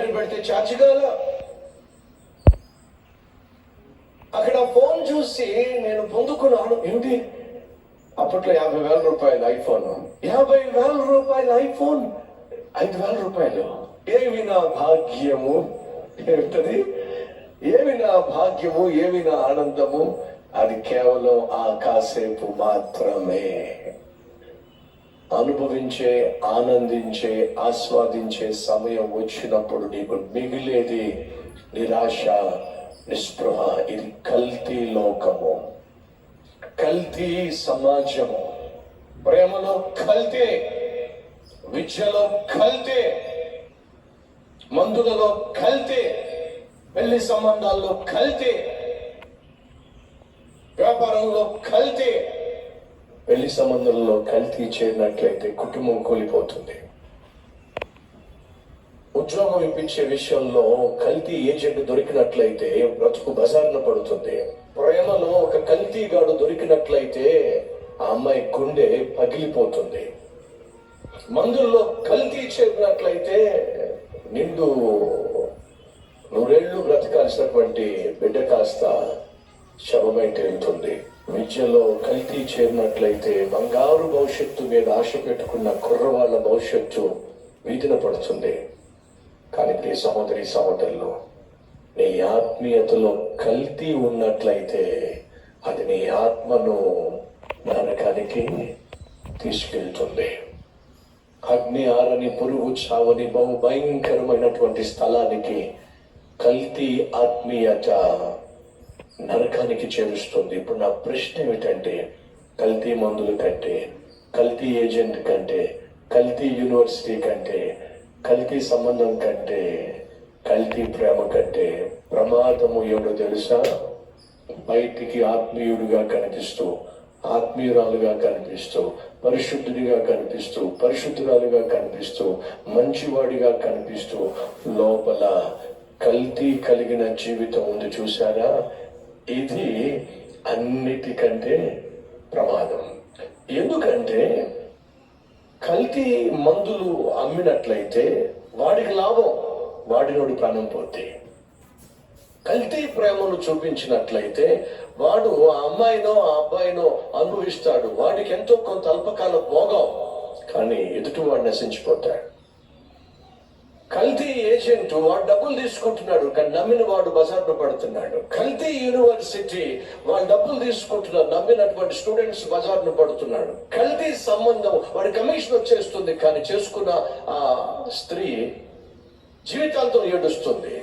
Battery పెడితే charge కాల. అక్కడ ఫోన్ చూసి నేను పొందుకున్నాను. ఏంటి, అప్పట్లో 50,000 రూపాయలు ఐఫోన్, 50,000 రూపాయల ఐఫోన్, 5,000 రూపాయలు. ఏమి నా భాగ్యము, ఏమిటది, ఏమి నా భాగ్యము, ఏమి నా ఆనందము. అది కేవలం ఆ కాసేపు మాత్రమే. అనుభవించే, ఆనందించే, ఆస్వాదించే సమయం వచ్చినప్పుడు నీకు మిగిలేది నిరాశ, నిస్పృహ. ఇది కల్తీ లోకము, కల్తీ సమాజము. ప్రేమలో కల్తీ, విద్యలో కల్తీ, మందులలో కల్తీ, పెళ్లి సంబంధాల్లో కల్తీ, వ్యాపారంలో కల్తీ. పెళ్లి సంబంధంలో కల్తీ చేరినట్లయితే కుటుంబం కూలిపోతుంది. ఉద్యోగం ఇప్పించే విషయంలో కల్తీ ఏజెంట్ దొరికినట్లయితే బ్రతుకు బజార్న పడుతుంది. ప్రేమలో ఒక కల్తీగాడు దొరికినట్లయితే ఆ అమ్మాయి గుండె పగిలిపోతుంది. మందుల్లో కల్తీ చేరినట్లయితే నిండు 100 ఏళ్ళు బ్రతకాల్సినటువంటి బిడ్డ కాస్త శవమై తేలుతుంది. విద్యలో కల్తీ చేరినట్లయితే బంగారు భవిష్యత్తు మీద ఆశ పెట్టుకున్న కుర్రవాళ్ళ భవిష్యత్తు వీధిన పడుతుంది. కానీ ప్రియ సహోదరి సహోదరులు, నీ ఆత్మీయతలో కల్తీ ఉన్నట్లయితే అది నీ ఆత్మను నరకానికి తీసుకెళ్తుంది. అగ్ని ఆరని, పురుగు చావని బహు భయంకరమైనటువంటి స్థలానికి కల్తీ ఆత్మీయత నరకానికి చేరుస్తుంది. ఇప్పుడు నా ప్రశ్న ఏమిటంటే, కల్తీ మందుల కంటే, కల్తీ ఏజెంట్ కంటే, కల్తీ యూనివర్సిటీ కంటే, కల్తీ సంబంధం కంటే, కల్తీ ప్రేమ కంటే ప్రమాదము ఏమిటో తెలుసా? బయటికి ఆత్మీయుడిగా కనిపిస్తూ, ఆత్మీయురాలుగా కనిపిస్తూ, పరిశుద్ధుడిగా కనిపిస్తూ, పరిశుద్ధురాలుగా కనిపిస్తూ, మంచివాడిగా కనిపిస్తూ, లోపల కల్తీ కలిగిన జీవితం ఉంది. చూసారా? ఇది అన్నిటికంటే ప్రమాదం. ఎందుకంటే కల్తీ మందులు అమ్మినట్లయితే వాడికి లాభం, వాడినోడి ప్రాణం పోతే. కల్తీ ప్రేమను చూపించినట్లయితే వాడు ఆ అమ్మాయినో ఆ అబ్బాయినో అనుభవిస్తాడు. వాడికి ఎంతో కొంత అల్పకాల భోగం, కానీ ఎదుటి వాడు నశించిపోతాడు. కల్తీ ఏజెంట్ వాడు డబ్బులు తీసుకుంటున్నాడు, కానీ నమ్మిన వాడు బజార్లో పడుతున్నాడు. కల్తీ యూనివర్సిటీ వాళ్ళు డబ్బులు తీసుకుంటున్నారు, నమ్మినటువంటి స్టూడెంట్స్ బజార్ను పడుతున్నాడు. కల్తీ సంబంధం వాడి కమిషన్ వచ్చేస్తుంది, కానీ చేసుకున్న ఆ స్త్రీ జీవితాంతం ఏడుస్తుంది.